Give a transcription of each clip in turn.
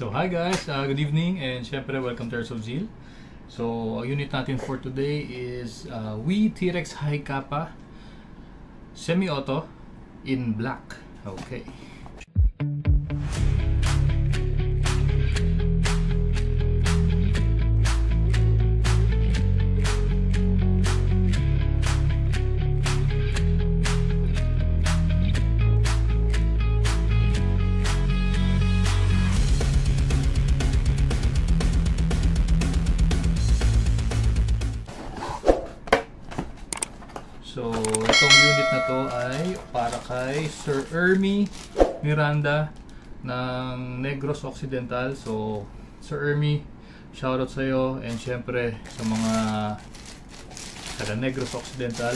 So hi guys, good evening, and syempre welcome to Airs of Zeal. So ang unit natin for today is WE T-Rex High Kappa Semi-Auto in black. Okay. So, itong unit na to ay para kay Sir Ermi Miranda ng Negros Occidental. So, Sir Ermi, shoutout sa iyo, and syempre sa mga taga Negros Occidental,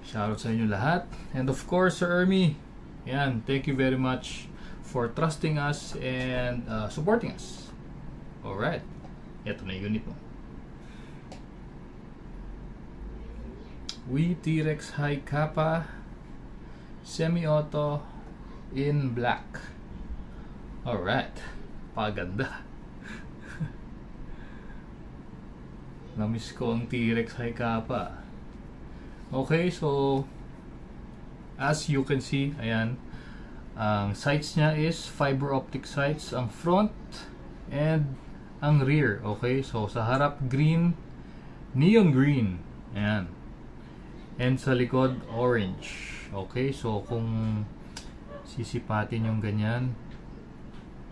shoutout sa inyo lahat. And of course, Sir Ermi, yan, thank you very much for trusting us and supporting us. Alright, ito na yung unit mo. WE T-Rex High Kappa Semi-Auto in black. Alright, paganda. Namiss ko ang T-Rex High Kappa. Okay, so as you can see, ayan, ang sights niya is fiber optic sights, ang front and ang rear. Okay, so sa harap green, neon green, ayan, and sa likod orange. Okay, so kung sisipatin yung ganyan,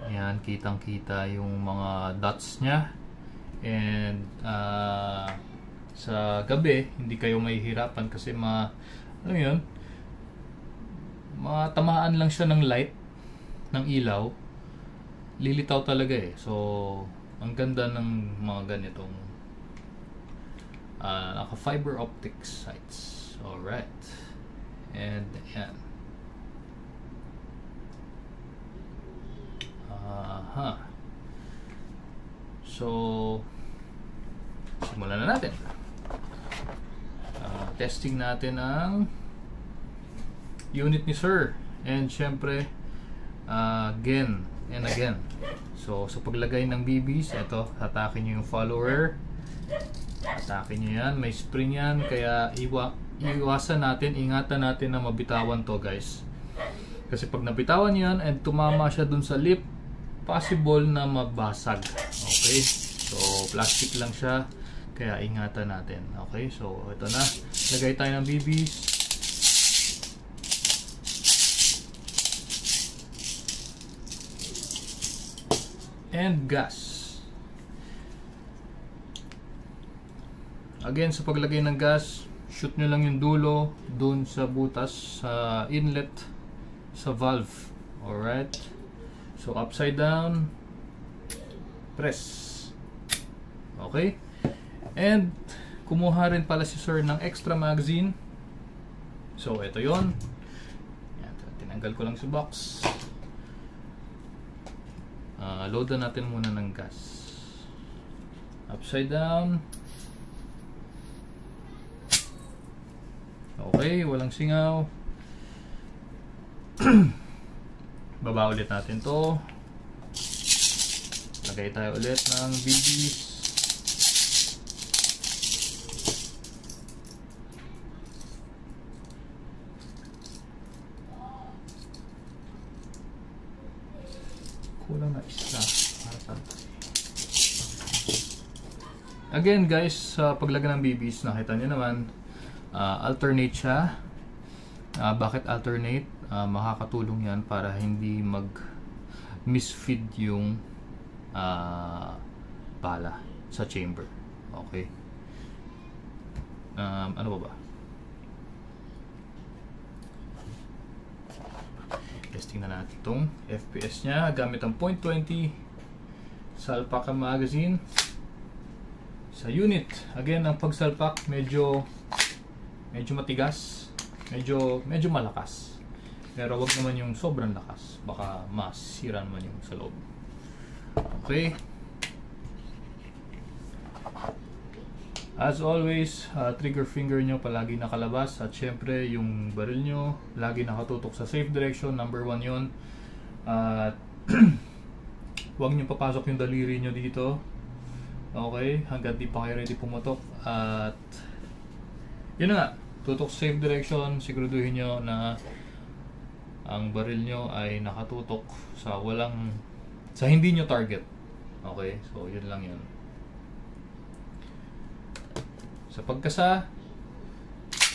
ayan, kitang kita yung mga dots nya, and sa gabi hindi kayo mahihirapan kasi ano yun, matamaan lang siya ng light ng ilaw, lilitaw talaga eh. So ang ganda ng mga ganitong naka fiber optic sights. Alright, and ayan, so simulan na natin. Testing natin ang unit ni Sir, and syempre again and again. So sa paglagay ng BBs, ito, hatakin nyo yung follower, hatakin nyo yan, may spring yan, kaya iwasan natin, ingatan natin na mabitawan to guys, kasi pag nabitawan yan and tumama siya dun sa lip, possible na mabasag. Okay, so plastic lang siya, kaya ingatan natin. Okay, so ito na, lagay tayo ng BBs. And gas. Again, sa paglagay ng gas, shoot nyo lang yung dulo dun sa butas sa inlet sa valve. Alright, so upside down, press. Okay, and kumuha rin pala si Sir ng extra magazine. So ito yon. Yan, tinanggal ko lang sa box. Loadan natin muna ng gas. Upside down. Okay, walang singaw. Baba ulit natin to. Lagay tayo ulit ng BBs. Kulang na isa. Again guys, sa paglagay ng BBs, nakita nyo naman, alternate siya. Bakit alternate? Makakatulong yan para hindi mag-misfeed yung bala sa chamber. Okay, ano ba? Testing na natin itong FPS nya gamit ang .20 Salpak magazine sa unit. Again, ang pagsalpak medyo matigas, medyo malakas, pero wag naman yung sobrang lakas, baka masira naman yung sa loob. Okay, as always, trigger finger nyo palagi nakalabas, at syempre yung baril nyo lagi nakatutok sa safe direction. Number 1 yun. At Huwag nyo papasok yung daliri nyo dito. Okay, hanggang di pa kayo ready pumatok. At yun na nga, tutok safe direction. Siguraduhin nyo na ang baril nyo ay nakatutok sa hindi nyo target. Okay, so yun lang yun. Sa pagkasa,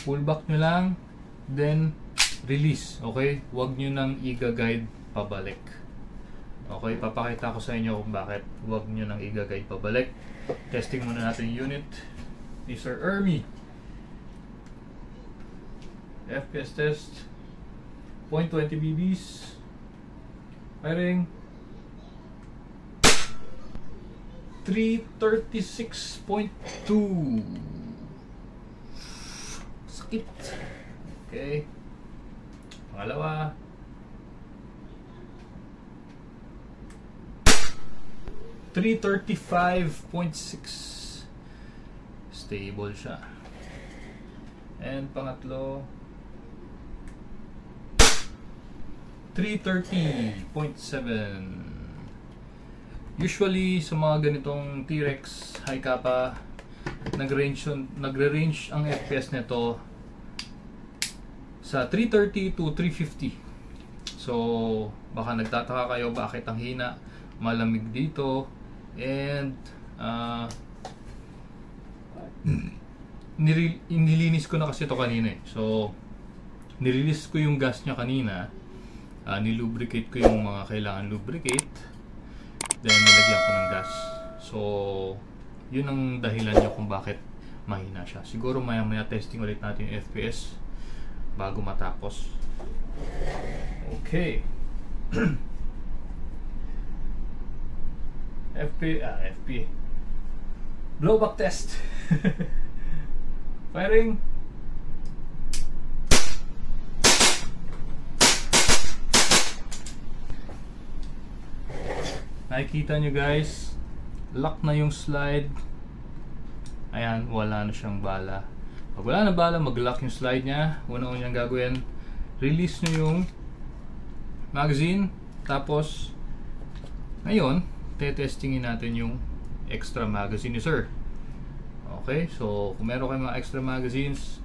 pull back nyo lang, then release. Okay, huwag nyo nang i-guide pabalik. Okay, papakita ko sa inyo kung bakit huwag nyo nang i-guide pabalik. Testing muna natin yung unit ni Sir Ermi. FPS test, 0.20 BBs, firing 336.2. Sakit. Okay, pangalawa, 335.6. Stable siya. And pangatlo, 330.7. Usually sa mga ganitong T-Rex high kappa, nagre-range ang FPS nito sa 330 to 350. So baka nagtataka kayo bakit ang hina, malamig dito. And nilinis ko na kasi ito kanina eh. So nirelease ko yung gas niya kanina, nilubricate ko yung mga kailangan lubricate, then nilagyan ko ng gas. So yun ang dahilan niya kung bakit mahina siya. Siguro maya maya testing ulit natin yung FPS bago matapos. Okay. FP blowback test. Firing. Nakikita nyo guys, lock na yung slide. Ayan, wala na siyang bala. Pag wala na bala, mag-lock yung slide nya. Una-una niyang gagawin, release nyo yung magazine. Tapos ngayon, testingin natin yung extra magazine ni Sir. Okay, so kung meron kayong mga extra magazines,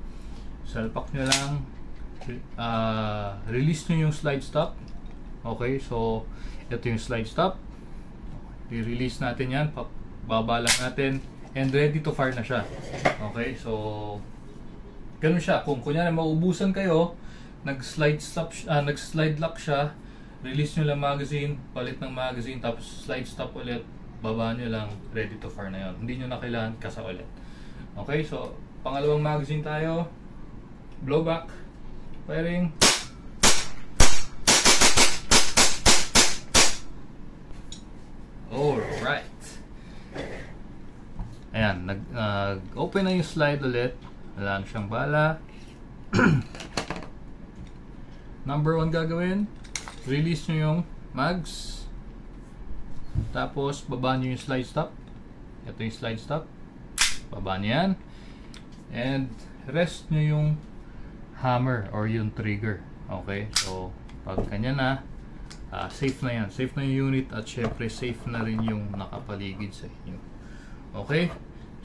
salpak nyo lang, release nyo yung slide stop. Okay, so ito yung slide stop. I-release natin yan, baba lang natin, and ready to fire na siya. Okay, so ganun siya. Kung kunyari maubusan kayo, nag-slide lock siya, release nyo lang magazine, palit ng magazine, tapos slide stop ulit, baba nyo lang, ready to fire na yun. Hindi nyo na kailangan kasa ulit. Okay, so pangalawang magazine tayo, blowback, firing. Alright. Ayan, nag-open na yung slide ulit. Wala na siyang bala. Number 1 gagawin, release nyo yung mags. Tapos baba nyo yung slide stop. Ito yung slide stop. Baba nyo yan. And rest nyo yung hammer or yung trigger. Okay, so pag kanya na, safe na yan. Safe na yung unit at syempre safe na rin yung nakapaligid sa inyo. Okay,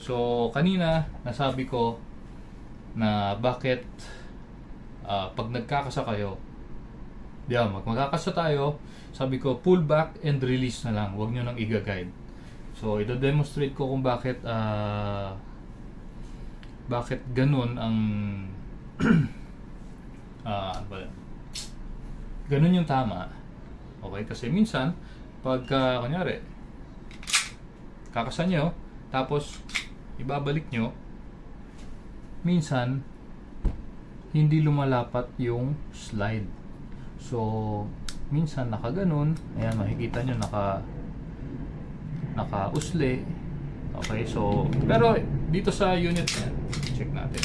so kanina nasabi ko na bakit pag nagkakasa kayo, magkakasa tayo, sabi ko pull back and release na lang, huwag nyo nang i-guide. So ito-demonstrate ko kung bakit ganun ang ganun yung tama. Okay, kasi minsan pagka kunyari kakasa nyo tapos ibabalik nyo, minsan hindi lumalapat yung slide. So minsan nakaganon, ayan makikita nyo naka-usli. Okay, so pero dito sa unit na check natin,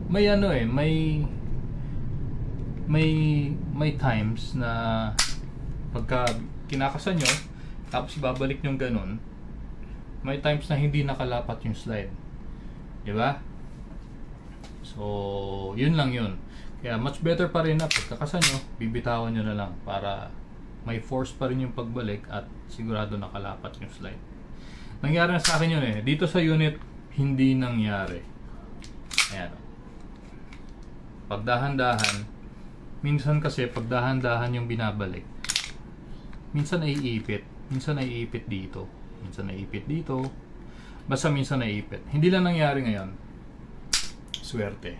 may may times na pagka kinakasan nyo tapos ibabalik nyo ganun, may times na hindi nakalapat yung slide, di ba? So yun lang yun. Kaya much better pa rin na pagkakasa nyo, bibitawan nyo na lang para may force pa rin yung pagbalik at sigurado nakalapat yung slide. Nangyari na sa akin yun eh. Dito sa unit, hindi nangyari. Ayan. Pagdahan-dahan, minsan kasi pagdahan-dahan yung binabalik, minsan naiipit. Minsan naiipit dito. Minsan naiipit dito. Basta minsan naiipit. Hindi lang nangyari ngayon. Swerte.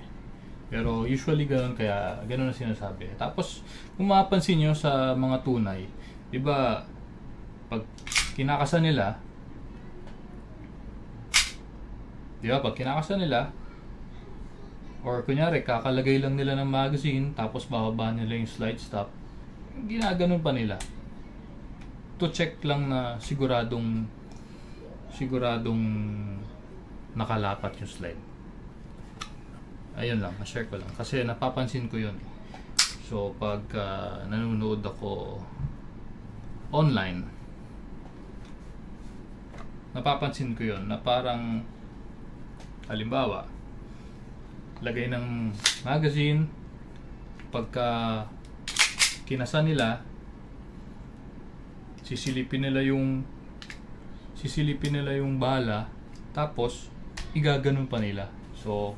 Pero usually ganoon, kaya ganoon na sinasabi. Tapos kung mapapansin nyo sa mga tunay, di ba pag kinakasan nila, or kunyari kakalagay lang nila ng magazine tapos bababa nila yung slide stop, ginaganon pa nila to check lang na siguradong nakalapat yung slide. Ayun lang, ma-share ko lang kasi napapansin ko yun. So pag nanonood ako online, napapansin ko yun na parang halimbawa lagay ng magazine, pagka kinasa nila, sisilipin nila yung bala, tapos igaganon pa nila. So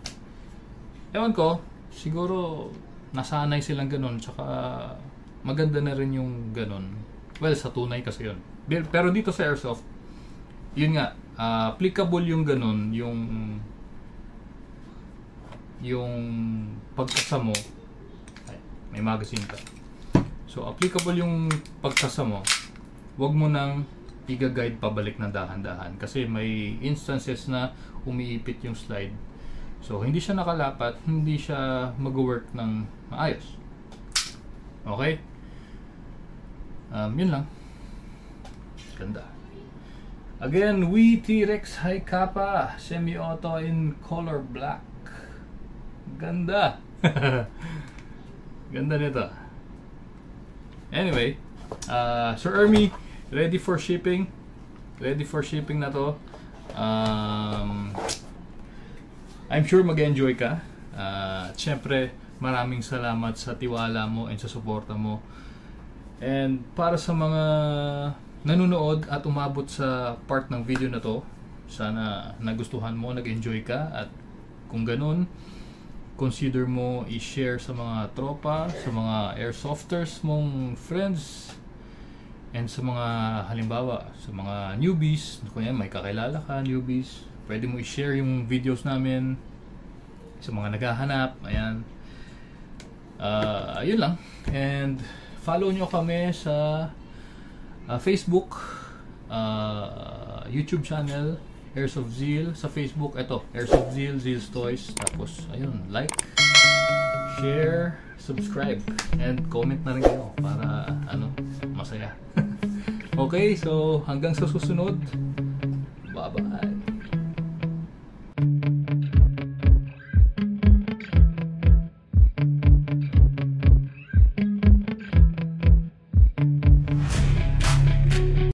ewan ko, siguro nasanay silang ganon, tsaka maganda na rin yung ganon. Well, sa tunay kasi yun. Pero dito sa airsoft, yun nga, applicable yung ganon, yung pagkasa mo. Ay, may magazine ka. So applicable yung pagkasa mo, wag mo nang i-guide pabalik na dahan-dahan kasi may instances na umiipit yung slide. So hindi siya nakalapat, hindi siya mag-work ng maayos. Okay? Yun lang. Ganda. Again, T-Rex High Kappa semi-auto in color black. Ganda. Ganda nito. Anyway, Sir Ermi, ready for shipping. Ready for shipping na to. I'm sure mag-enjoy ka. At syempre, maraming salamat sa tiwala mo and sa suporta mo. And para sa mga nanonood at umabot sa part ng video na to, sana nagustuhan mo, nag-enjoy ka, at kung ganun, consider mo i-share sa mga tropa, sa mga airsofters mong friends, and sa mga halimbawa, sa mga newbies, kung yan, may kakilala ka, newbies, pwede mo i-share yung videos namin sa mga naghahanap. Ayan. Yun lang. And follow nyo kami sa Facebook, YouTube channel, Airsoft Zeal. Sa Facebook, ito, Airsoft Zeal, Zeal's Toys. Tapos, ayun, like, share, subscribe, and comment na rin kayo para, masaya. Okay, so hanggang sa susunod.